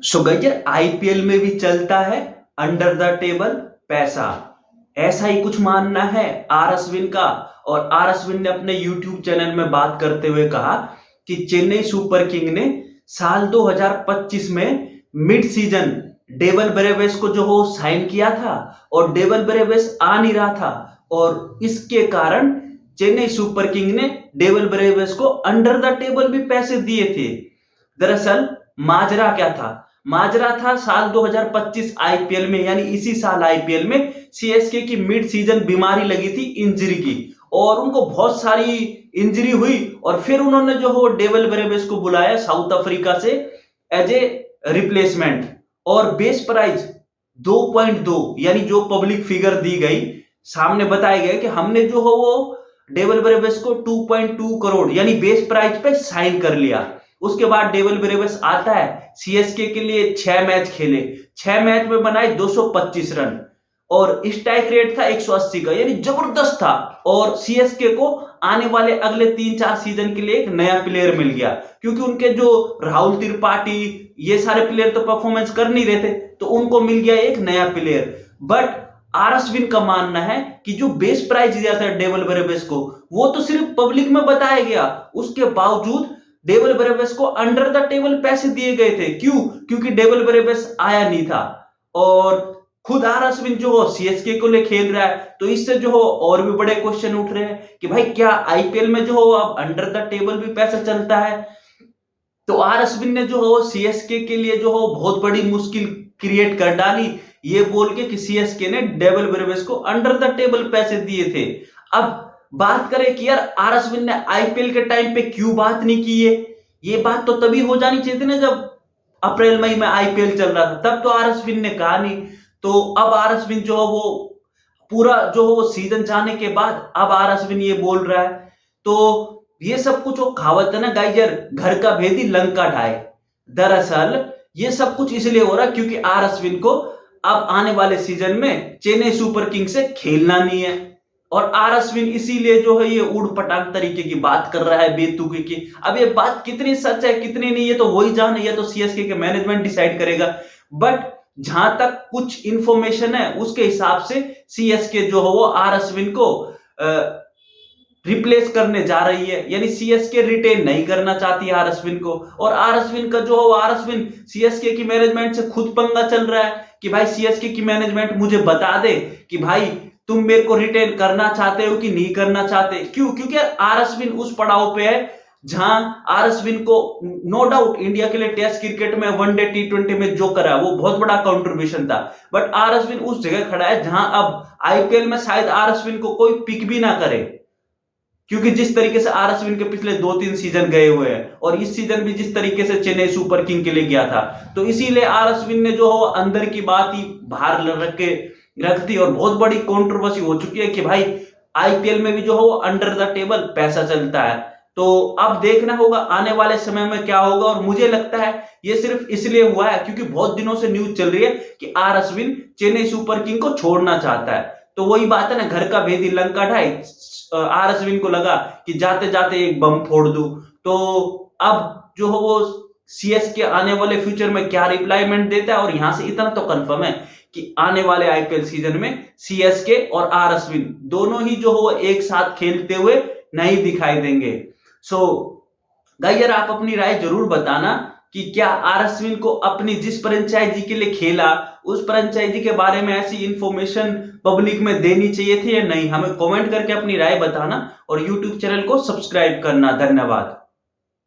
सो गैया आईपीएल में भी चलता है अंडर द टेबल पैसा। ऐसा ही कुछ मानना है आर अश्विन का। और आर अश्विन ने अपने यूट्यूब चैनल में बात करते हुए कहा कि चेन्नई सुपर किंग ने साल 2025 में मिड सीजन डेवल ब्रेवेस को जो हो साइन किया था और डेवल ब्रेवेस आ नहीं रहा था और इसके कारण चेन्नई सुपर किंग ने डेवल ब्रेवेस को अंडर द टेबल भी पैसे दिए थे। दरअसल माजरा क्या था? माजरा था साल 2025 आईपीएल में, यानी इसी साल आईपीएल में सीएसके की मिड सीजन बीमारी लगी थी इंजरी की और उनको बहुत सारी इंजरी हुई और फिर उन्होंने जो हो डेवल ब्रेवेस को बुलाया साउथ अफ्रीका से एज ए रिप्लेसमेंट और बेस प्राइस 2.2 यानी जो पब्लिक फिगर दी गई सामने बताया गया कि हमने जो हो वो डेवल ब्रेवेस को 2.2 करोड़ यानी बेस प्राइस पे साइन कर लिया। उसके बाद डेवल ब्रेवेस आता है सीएसके के लिए 6 मैच खेले, 6 मैच में बनाए 225 रन और स्ट्राइक रेट था 180 का, यानी जबरदस्त था। और सीएसके को आने वाले अगले 3-4 सीजन के लिए एक नया प्लेयर मिल गया क्योंकि उनके जो राहुल त्रिपाठी ये सारे प्लेयर तो परफॉर्मेंस कर नहीं रहे थे, तो उनको मिल गया एक नया प्लेयर। बट आर अश्विन का मानना है कि जो बेस प्राइस दिया था डेवल ब्रेवेस को वो तो सिर्फ पब्लिक में बताया गया, उसके बावजूद डेवल ब्रेवेस को अंडर द टेबल पैसे दिए गए थे। क्यों? क्योंकि डेवल ब्रेवेस आया नहीं था और खुद आर अश्विन जो हो सीएसके को लिए खेल रहा है, तो इससे जो हो और भी बड़े क्वेश्चन उठ रहे हैं कि भाई क्या आईपीएल में जो हो अब अंडर द टेबल भी पैसा चलता है? तो आर अश्विन ने जो हो सीएसके के लिए जो हो बहुत बड़ी मुश्किल क्रिएट कर डाली ये बोल के कि सीएसके ने डेवल ब्रेवेस को अंडर द टेबल पैसे दिए थे। अब बात करें कि यार आर अश्विन ने आईपीएल के टाइम पे क्यों बात नहीं की है, ये बात तो तभी हो जानी चाहिए थी ना जब अप्रैल मई में आईपीएल चल रहा था, तब तो आर अश्विन ने कहा नहीं। तो अब आर अश्विन जो है वो पूरा जो हो सीजन जाने के बाद अब आर अश्विन ये बोल रहा है, तो ये सब कुछ वो कहावत है ना गाइजर, घर का भेदी लंका ढाए। दरअसल ये सब कुछ इसलिए हो रहा है क्योंकि आर अश्विन को अब आने वाले सीजन में चेन्नई सुपर किंग से खेलना नहीं है और आर अश्विन इसीलिए जो है ये उड़ पटांग तरीके की बात कर रहा है बेतुकी की। अब ये बात कितनी सच है कितनी नहीं ये तो वही जाने, ये तो सीएसके के मैनेजमेंट डिसाइड करेगा। बट जहां तक कुछ इंफॉर्मेशन है उसके हिसाब से सीएसके जो है वो आर अश्विन को रिप्लेस करने जा रही है, यानी सीएसके रिटेन नहीं करना चाहती आर अश्विन को। और आर अश्विन का जो हो आर अश्विन सीएसके की मैनेजमेंट से खुद पंगा चल रहा है कि भाई सीएसके की मैनेजमेंट मुझे बता दे कि भाई तुम मेरे को रिटेन करना चाहते हो कि नहीं करना चाहते। क्यों? क्योंकि आर अश्विन उस पड़ाव पे है जहां आर अश्विन को नो डाउट इंडिया के लिए टेस्ट क्रिकेट में वनडे टी20 में जो करा वो बहुत बड़ा कंट्रीब्यूशन था, बट आर अश्विन उस जगह खड़ा है जहां अब आईपीएल में शायद आर अश्विन को कोई पिक भी ना करे, क्योंकि जिस तरीके से आर अश्विन के पिछले 2-3 सीजन गए हुए हैं और इस सीजन भी जिस तरीके से चेन्नई सुपर किंग के लिए गया था, तो इसीलिए आर अश्विन ने जो हो अंदर की बात ही बाहर रख दी और बहुत बड़ी कंट्रोवर्सी हो चुकी है कि भाई आईपीएल में भी जो हो अंडर द टेबल पैसा चलता है। तो अब देखना होगा आने वाले समय में क्या होगा और मुझे लगता है ये सिर्फ इसलिए हुआ है क्योंकि बहुत दिनों से न्यूज चल रही है कि R Ashwin Chennai super king को छोड़ना चाहता है। तो वही बात है ना, घर का भेदी लंका ढाई। आर अश्विन को लगा कि जाते जाते एक बम फोड़ दूं, तो अब जो हो वो सीएसके आने वाले फ्यूचर में क्या रिप्लाईमेंट देता है। और यहां से इतना तो कंफर्म है कि आने वाले आईपीएल सीजन में सीएसके और आर अश्विन दोनों ही जो हो एक साथ खेलते हुए नहीं दिखाई देंगे। सो गाइस आप अपनी राय जरूर बताना कि क्या आर अश्विन को अपनी जिस फ्रेंचाइजी के लिए खेला उस फ्रेंचाइजी के बारे में ऐसी इंफॉर्मेशन पब्लिक में देनी चाहिए थी या नहीं। हमें कमेंट करके अपनी राय बताना और यूट्यूब चैनल को सब्सक्राइब करना। धन्यवाद।